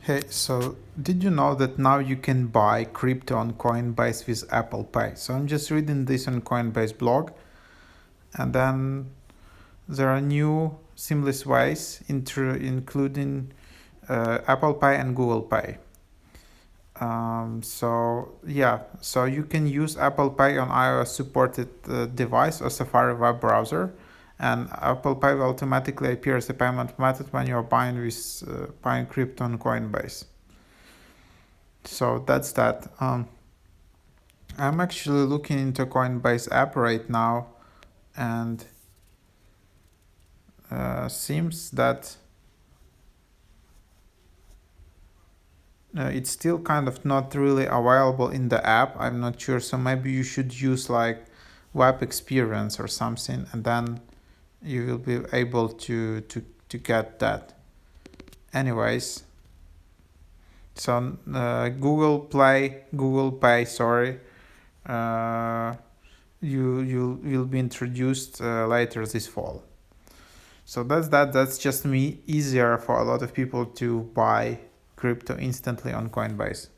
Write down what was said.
Hey, so did you know that now you can buy crypto on Coinbase with Apple Pay? So I'm just reading this on Coinbase blog, and then there are new seamless ways, including Apple Pay and Google Pay. So you can use Apple Pay on iOS supported device or Safari web browser, and Apple Pay will automatically appear as a payment method when you're buying crypto on Coinbase. So that's that. I'm actually looking into Coinbase app right now, and seems that it's still kind of not really available in the app. I'm not sure, so maybe you should use like web experience or something, and then you will be able to get that. Anyways, so Google Pay, sorry, you will be introduced later this fall. So that's just me easier for a lot of people to buy crypto instantly on Coinbase.